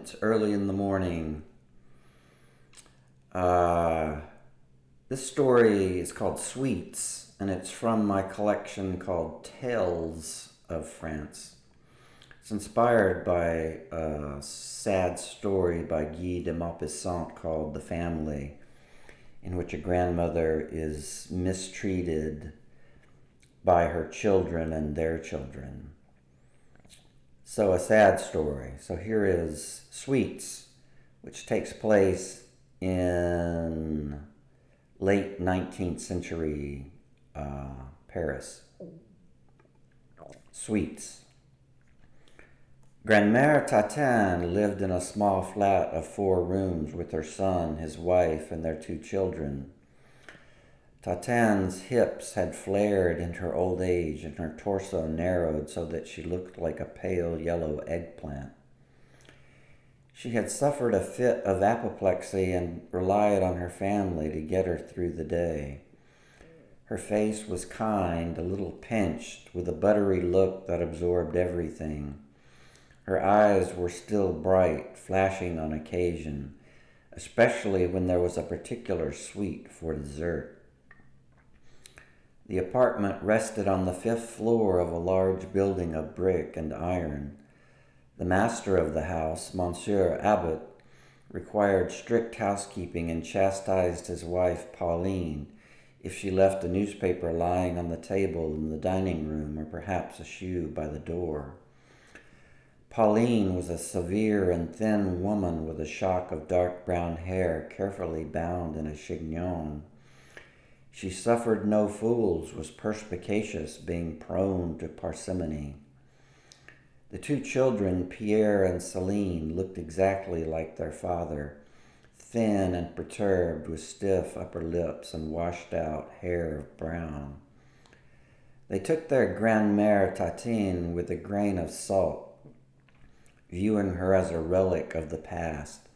It's early in the morning. Uh, this story is called Sweets, and it's from my collection called Tales of France. It's inspired by a sad story by Guy de Maupassant called The Family, in which a grandmother is mistreated by her children and their children. So, a sad story. So, here is Sweets, which takes place in late 19th century Paris. Sweets. Grandmere Tatin lived in a small flat of 4 rooms with her son, his wife, and their 2 children. Tatin's hips had flared in her old age and her torso narrowed so that she looked like a pale yellow eggplant. She had suffered a fit of apoplexy and relied on her family to get her through the day. Her face was kind, a little pinched, with a buttery look that absorbed everything. Her eyes were still bright, flashing on occasion, especially when there was a particular sweet for dessert. The apartment rested on the 5th floor of a large building of brick and iron. The master of the house, Monsieur Abbot, required strict housekeeping and chastised his wife, Pauline, if she left a newspaper lying on the table in the dining room or perhaps a shoe by the door. Pauline was a severe and thin woman with a shock of dark brown hair carefully bound in a chignon. She suffered no fools, was perspicacious, being prone to parsimony. The 2 children, Pierre and Céline, looked exactly like their father, thin and perturbed with stiff upper lips and washed out hair of brown. They took their Grandmere Tatin with a grain of salt, viewing her as a relic of the past,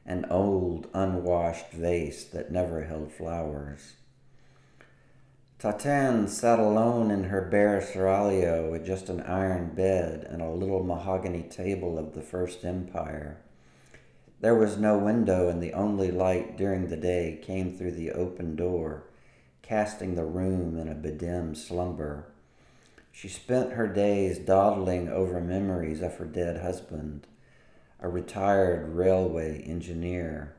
an old, unwashed vase that never held flowers. Tatin sat alone in her bare seraglio with just an iron bed and a little mahogany table of the First Empire. There was no window, and the only light during the day came through the open door, casting the room in a bedimmed slumber. She spent her days dawdling over memories of her dead husband, a retired railway engineer.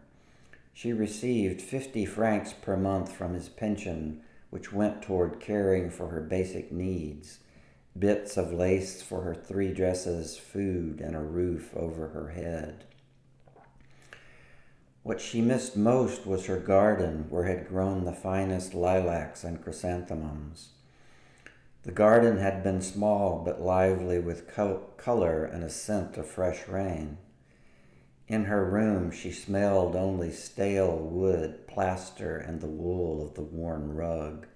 She received 50 francs per month from his pension, which went toward caring for her basic needs, bits of lace for her 3 dresses, food, and a roof over her head. What she missed most was her garden, where had grown the finest lilacs and chrysanthemums. The garden had been small but lively with color and a scent of fresh rain. In her room she smelled only stale wood, plaster, and the wool of the worn rug.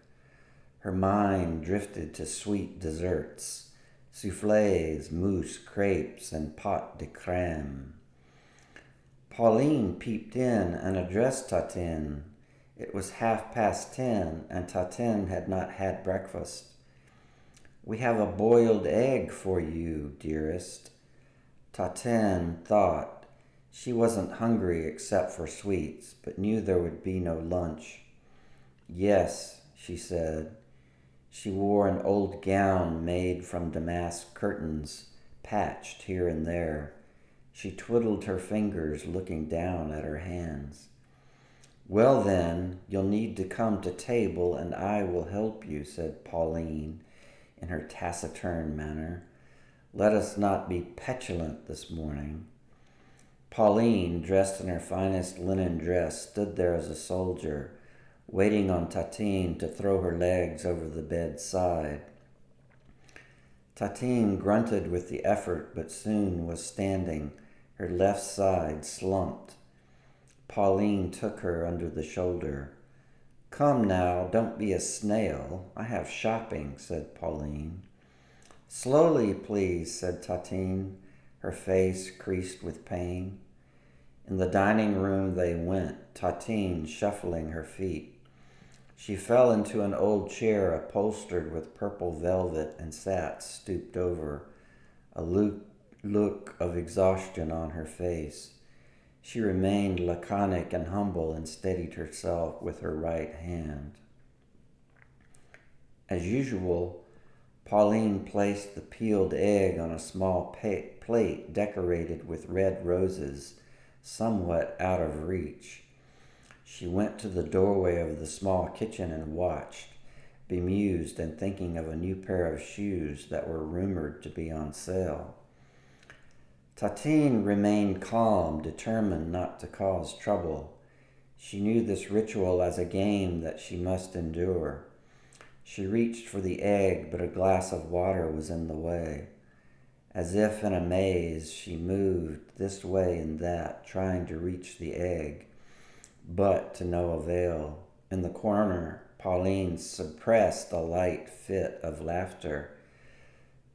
Her mind drifted to sweet desserts, soufflés, mousse, crepes, and pâte de crème. Pauline peeped in and addressed Tatin. It was 10:30, and Tatin had not had breakfast. "We have a boiled egg for you, dearest." Tatin thought. She wasn't hungry except for sweets, but knew there would be no lunch. "Yes," she said. She wore an old gown made from damask curtains, patched here and there. She twiddled her fingers, looking down at her hands. "Well then, you'll need to come to table and I will help you," said Pauline in her taciturn manner. "Let us not be petulant this morning." Pauline, dressed in her finest linen dress, stood there as a soldier, waiting on Tatin to throw her legs over the bed's side. Tatin grunted with the effort, but soon was standing, her left side slumped. Pauline took her under the shoulder. "Come now, don't be a snail. I have shopping," said Pauline. "Slowly, please," said Tatin, her face creased with pain. In the dining room they went, Tatin shuffling her feet. She fell into an old chair upholstered with purple velvet and sat stooped over, a look of exhaustion on her face. She remained laconic and humble and steadied herself with her right hand. As usual, Pauline placed the peeled egg on a small plate decorated with red roses, somewhat out of reach. She went to the doorway of the small kitchen and watched, bemused and thinking of a new pair of shoes that were rumored to be on sale. Tatin remained calm, determined not to cause trouble. She knew this ritual as a game that she must endure. She reached for the egg, but a glass of water was in the way. As if in a maze, she moved this way and that, trying to reach the egg, but to no avail. In the corner, Pauline suppressed a light fit of laughter.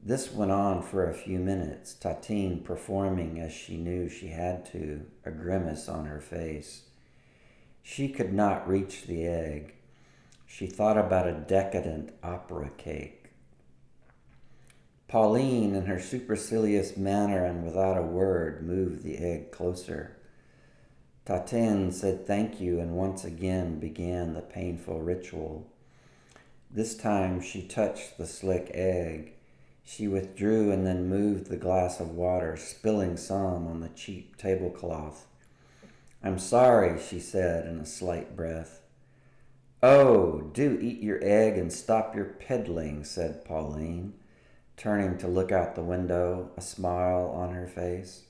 This went on for a few minutes, Tatin performing as she knew she had to, a grimace on her face. She could not reach the egg. She thought about a decadent opera cake. Pauline, in her supercilious manner and without a word, moved the egg closer. Tatin said thank you and once again began the painful ritual. This time she touched the slick egg. She withdrew and then moved the glass of water, spilling some on the cheap tablecloth. "I'm sorry," she said in a slight breath. "Oh, do eat your egg and stop your peddling," said Pauline, turning to look out the window, a smile on her face.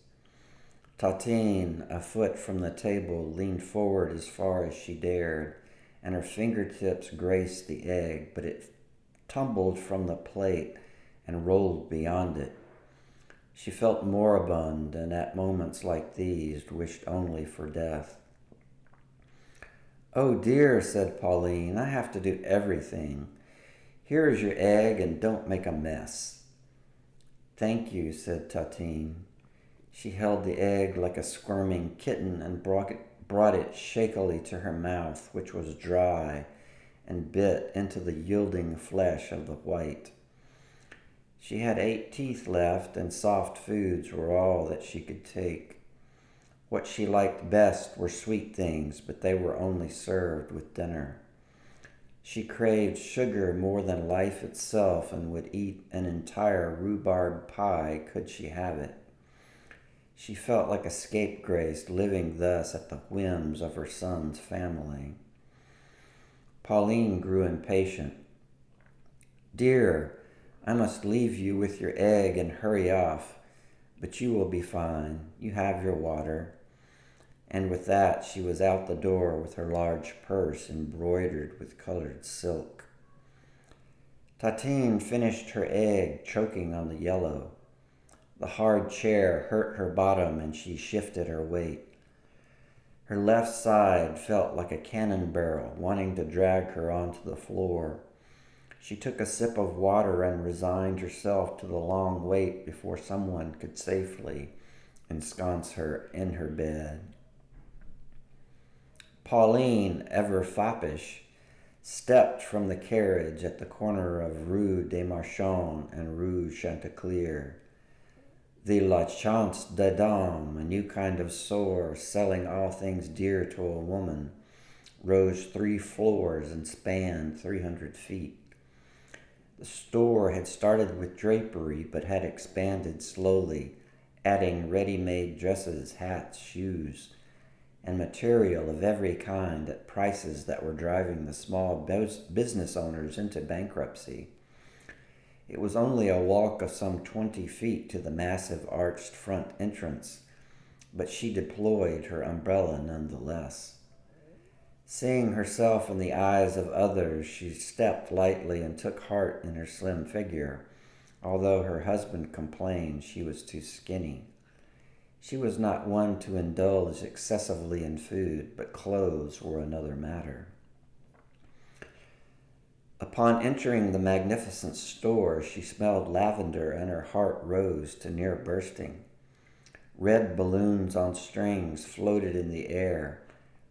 Tatin, a foot from the table, leaned forward as far as she dared, and her fingertips graced the egg, but it tumbled from the plate and rolled beyond it. She felt moribund, and at moments like these wished only for death. "Oh dear," said Pauline, "I have to do everything. Here is your egg, and don't make a mess." "Thank you," said Tatin. She held the egg like a squirming kitten and brought it shakily to her mouth, which was dry, and bit into the yielding flesh of the white. She had 8 teeth left, and soft foods were all that she could take. What she liked best were sweet things, but they were only served with dinner. She craved sugar more than life itself and would eat an entire rhubarb pie could she have it. She felt like a scapegrace living thus at the whims of her son's family. Pauline grew impatient. "Dear, I must leave you with your egg and hurry off, but you will be fine. You have your water." And with that she was out the door with her large purse embroidered with colored silk. Tatin finished her egg, choking on the yellow. The hard chair hurt her bottom and she shifted her weight. Her left side felt like a cannon barrel wanting to drag her onto the floor. She took a sip of water and resigned herself to the long wait before someone could safely ensconce her in her bed. Pauline, ever foppish, stepped from the carriage at the corner of Rue des Marchands and Rue Chanticleer. The La Chance des Dames, a new kind of store selling all things dear to a woman, rose 3 floors and spanned 300 feet. The store had started with drapery but had expanded slowly, adding ready-made dresses, hats, shoes, and material of every kind at prices that were driving the small business owners into bankruptcy. It was only a walk of some 20 feet to the massive arched front entrance, but she deployed her umbrella nonetheless. Seeing herself in the eyes of others, she stepped lightly and took heart in her slim figure, although her husband complained she was too skinny. She was not one to indulge excessively in food, but clothes were another matter. Upon entering the magnificent store, she smelled lavender and her heart rose to near bursting. Red balloons on strings floated in the air,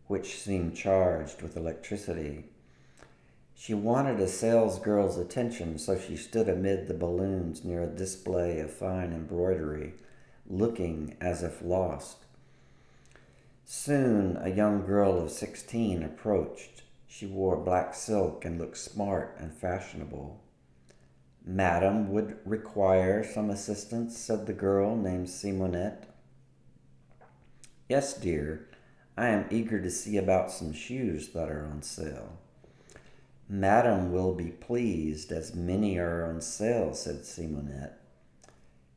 which seemed charged with electricity. She wanted a salesgirl's attention, so she stood amid the balloons near a display of fine embroidery, looking as if lost. Soon a young girl of 16 approached. She wore black silk and looked smart and fashionable. "Madam would require some assistance," said the girl named Simonette. "Yes, dear. I am eager to see about some shoes that are on sale." "Madam will be pleased, as many are on sale," said Simonette.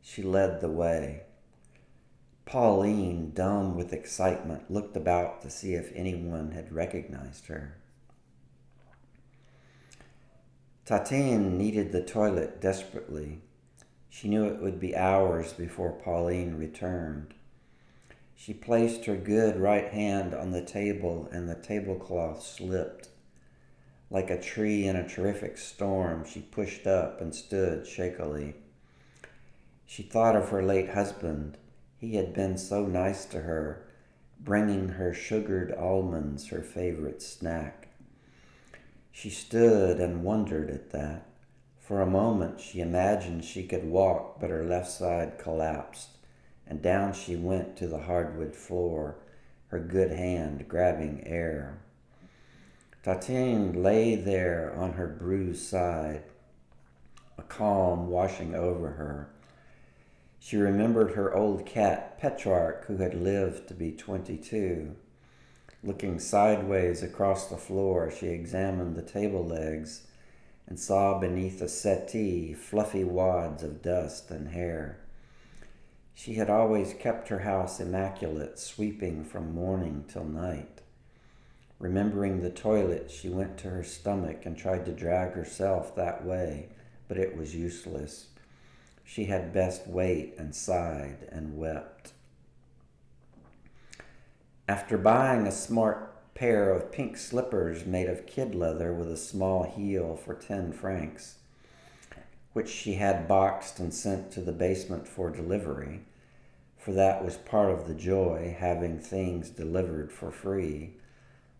She led the way. Pauline, dumb with excitement, looked about to see if anyone had recognized her. Tatin needed the toilet desperately. She knew it would be hours before Pauline returned. She placed her good right hand on the table, and the tablecloth slipped. Like a tree in a terrific storm, she pushed up and stood shakily. She thought of her late husband. He had been so nice to her, bringing her sugared almonds, her favorite snack. She stood and wondered at that. For a moment she imagined she could walk, but her left side collapsed, and down she went to the hardwood floor, her good hand grabbing air. Tatin lay there on her bruised side, a calm washing over her. She remembered her old cat, Petrarch, who had lived to be 22. Looking sideways across the floor, she examined the table legs and saw beneath a settee fluffy wads of dust and hair. She had always kept her house immaculate, sweeping from morning till night. Remembering the toilet, she went to her stomach and tried to drag herself that way, but it was useless. She had best wait and sighed and wept. After buying a smart pair of pink slippers made of kid leather with a small heel for 10 francs, which she had boxed and sent to the basement for delivery, for that was part of the joy, having things delivered for free,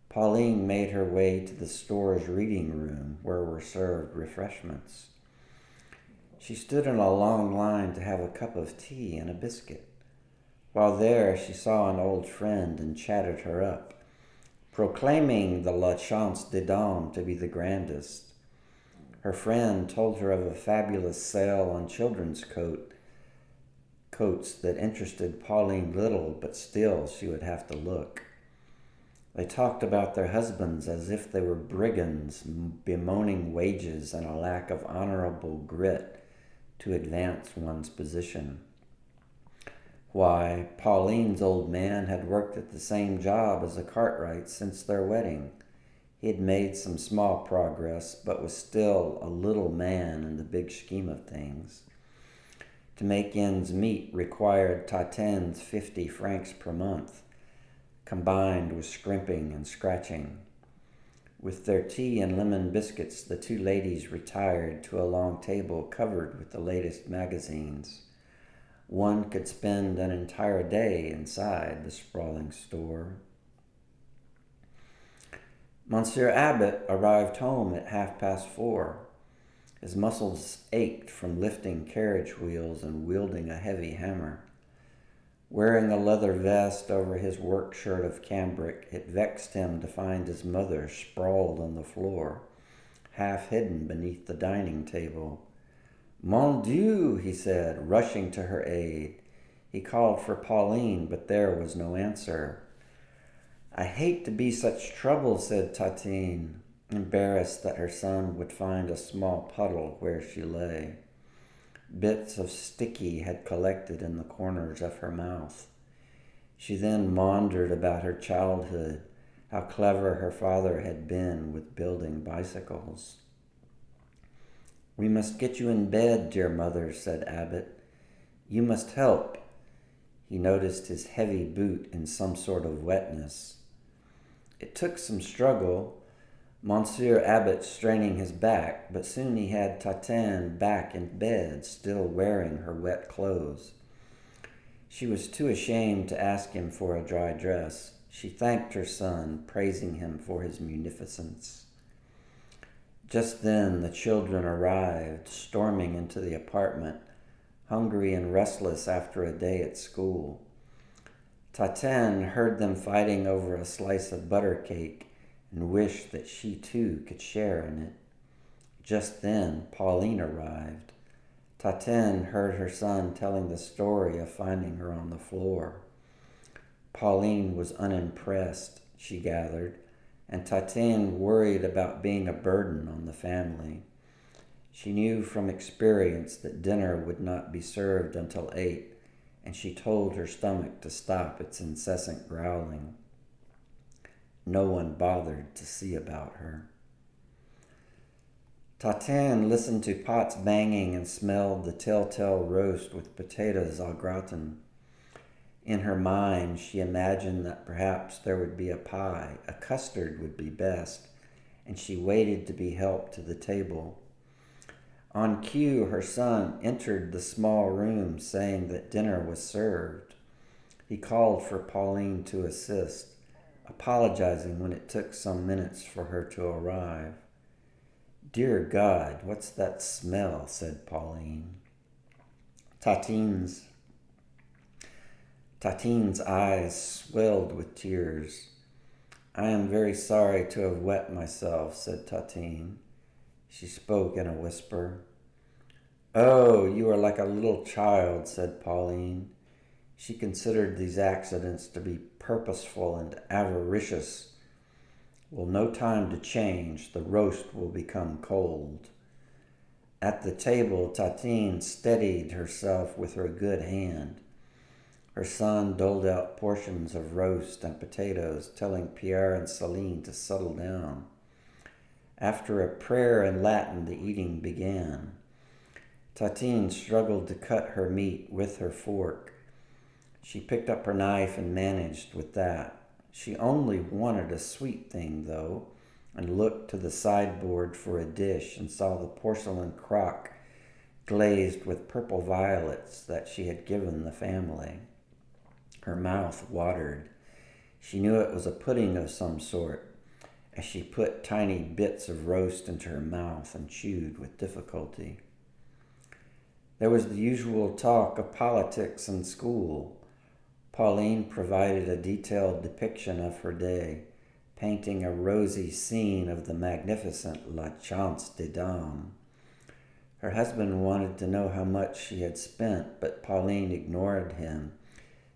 Pauline made her way to the store's reading room where were served refreshments. She stood in a long line to have a cup of tea and a biscuit. While there, she saw an old friend and chatted her up, proclaiming the La Chance des Dames to be the grandest. Her friend told her of a fabulous sale on children's coats that interested Pauline little, but still she would have to look. They talked about their husbands as if they were brigands, bemoaning wages and a lack of honorable grit to advance one's position. Why, Pauline's old man had worked at the same job as a cartwright since their wedding. He had made some small progress, but was still a little man in the big scheme of things. To make ends meet required Tatin's 50 francs per month, combined with scrimping and scratching. With their tea and lemon biscuits, the two ladies retired to a long table covered with the latest magazines. One could spend an entire day inside the sprawling store. Monsieur Abbot arrived home at 4:30. His muscles ached from lifting carriage wheels and wielding a heavy hammer. Wearing a leather vest over his work shirt of cambric, it vexed him to find his mother sprawled on the floor, half hidden beneath the dining table. "Mon Dieu," he said, rushing to her aid. He called for Pauline, but there was no answer. "I hate to be such trouble," said Tatin, embarrassed that her son would find a small puddle where she lay. Bits of sticky had collected in the corners of her mouth. She then maundered about her childhood, how clever her father had been with building bicycles. "We must get you in bed, dear mother," said Abbot. "You must help." He noticed his heavy boot in some sort of wetness. It took some struggle, Monsieur Abbot straining his back, but soon he had Tatin back in bed, still wearing her wet clothes. She was too ashamed to ask him for a dry dress. She thanked her son, praising him for his munificence. Just then the children arrived, storming into the apartment, hungry and restless after a day at school. Tatin heard them fighting over a slice of butter cake and wished that she too could share in it. Just then, Pauline arrived. Tatin heard her son telling the story of finding her on the floor. Pauline was unimpressed, she gathered, and Tatin worried about being a burden on the family. She knew from experience that dinner would not be served until 8, and she told her stomach to stop its incessant growling. No one bothered to see about her. Tatin listened to pots banging and smelled the telltale roast with potatoes au gratin. In her mind, she imagined that perhaps there would be a pie, a custard would be best, and she waited to be helped to the table. On cue, her son entered the small room saying that dinner was served. He called for Pauline to assist, apologizing when it took some minutes for her to arrive. "Dear God, what's that smell?" said Pauline. Tatin's eyes swelled with tears. "I am very sorry to have wet myself," said Tatin. She spoke in a whisper. "Oh, you are like a little child," said Pauline. She considered these accidents to be purposeful and avaricious. "Well, no time to change. The roast will become cold." At the table, Tatin steadied herself with her good hand. Her son doled out portions of roast and potatoes, telling Pierre and Céline to settle down. After a prayer in Latin, the eating began. Tatin struggled to cut her meat with her fork. She picked up her knife and managed with that. She only wanted a sweet thing, though, and looked to the sideboard for a dish and saw the porcelain crock glazed with purple violets that she had given the family. Her mouth watered. She knew it was a pudding of some sort, as she put tiny bits of roast into her mouth and chewed with difficulty. There was the usual talk of politics and school. Pauline provided a detailed depiction of her day, painting a rosy scene of the magnificent La Chance des Dames. Her husband wanted to know how much she had spent, but Pauline ignored him,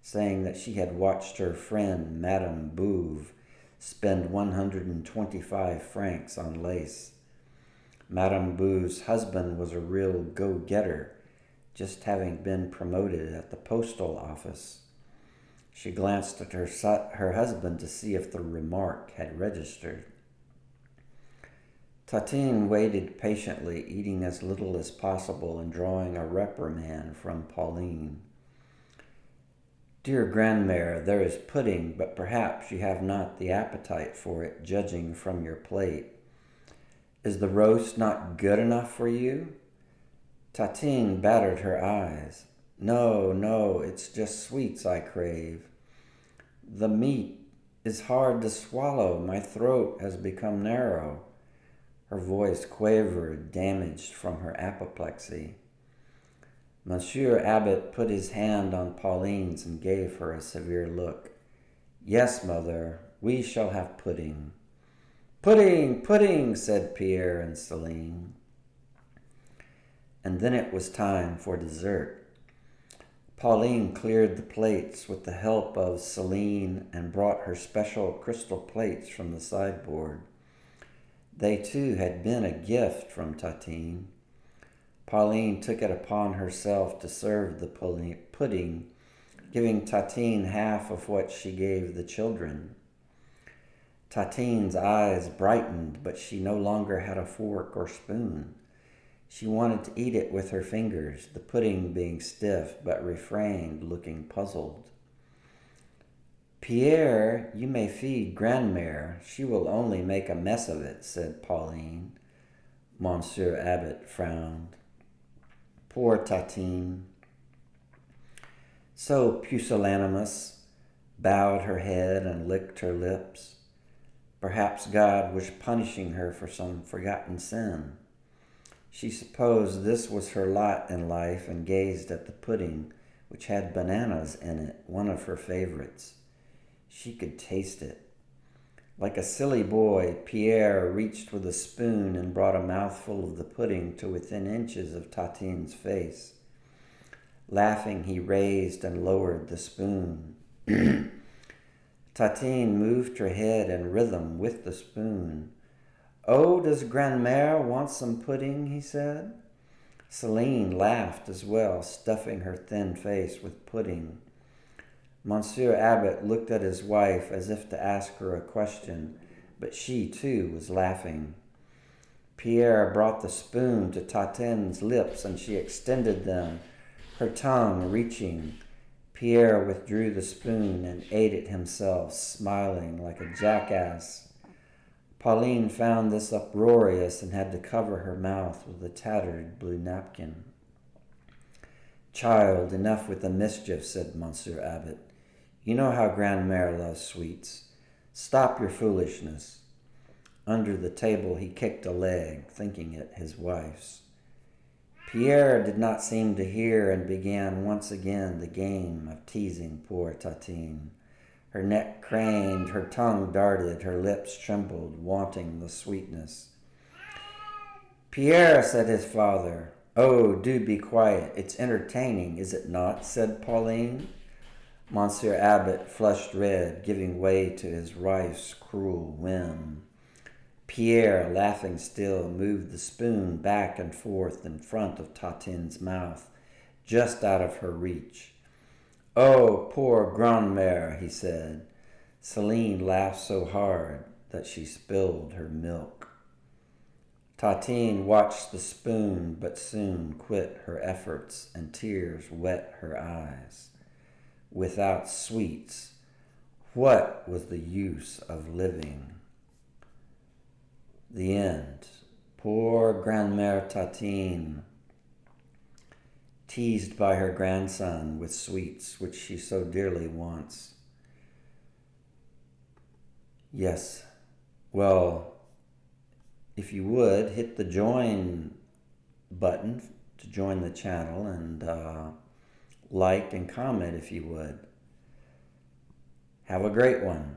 saying that she had watched her friend Madame Bouve spend 125 francs on lace. Madame Bouve's husband was a real go-getter, just having been promoted at the postal office. She glanced at her husband to see if the remark had registered. Tatin waited patiently, eating as little as possible and drawing a reprimand from Pauline. "Dear Grandmere, there is pudding, but perhaps you have not the appetite for it, judging from your plate. Is the roast not good enough for you?" Tatin battered her eyes. No, it's just sweets I crave. The meat is hard to swallow. My throat has become narrow." Her voice quavered, damaged from her apoplexy. Monsieur Abbot put his hand on Pauline's and gave her a severe look. "Yes, mother, we shall have pudding." Pudding, said Pierre and Céline. And then it was time for dessert. Pauline cleared the plates with the help of Céline and brought her special crystal plates from the sideboard. They too had been a gift from Tatin. Pauline took it upon herself to serve the pudding, giving Tatin half of what she gave the children. Tatin's eyes brightened, but she no longer had a fork or spoon. She wanted to eat it with her fingers, the pudding being stiff, but refrained, looking puzzled. "Pierre, you may feed Grandmere. She will only make a mess of it," said Pauline. Monsieur Abbot frowned. Poor Tatin. So pusillanimous, bowed her head and licked her lips. Perhaps God was punishing her for some forgotten sin. She supposed this was her lot in life and gazed at the pudding, which had bananas in it, one of her favorites. She could taste it. Like a silly boy, Pierre reached with a spoon and brought a mouthful of the pudding to within inches of Tatin's face. Laughing, he raised and lowered the spoon. Tatin moved her head in rhythm with the spoon. "Oh, does Grandmere want some pudding?" he said. Celine laughed as well, stuffing her thin face with pudding. Monsieur Abbot looked at his wife as if to ask her a question, but she, too, was laughing. Pierre brought the spoon to Tatin's lips, and she extended them, her tongue reaching. Pierre withdrew the spoon and ate it himself, smiling like a jackass. Pauline found this uproarious and had to cover her mouth with a tattered blue napkin. "Child, enough with the mischief," said Monsieur Abbot. "You know how Grandmere loves sweets. Stop your foolishness." Under the table he kicked a leg, thinking it his wife's. Pierre did not seem to hear and began once again the game of teasing poor Tatin. Her neck craned, her tongue darted, her lips trembled, wanting the sweetness. "Pierre," said his father. "Oh, do be quiet. It's entertaining, is it not?" said Pauline. Monsieur Abbot flushed red, giving way to his wife's cruel whim. Pierre, laughing still, moved the spoon back and forth in front of Tatin's mouth, just out of her reach. "Oh, poor Grandmere," he said. Celine laughed so hard that she spilled her milk. Tatin watched the spoon, but soon quit her efforts, and tears wet her eyes. Without sweets, what was the use of living? The end. Poor Grandmere Tatin, teased by her grandson with sweets which she so dearly wants. Yes, well, if you would, hit the join button to join the channel, and like and comment if you would. Have a great one.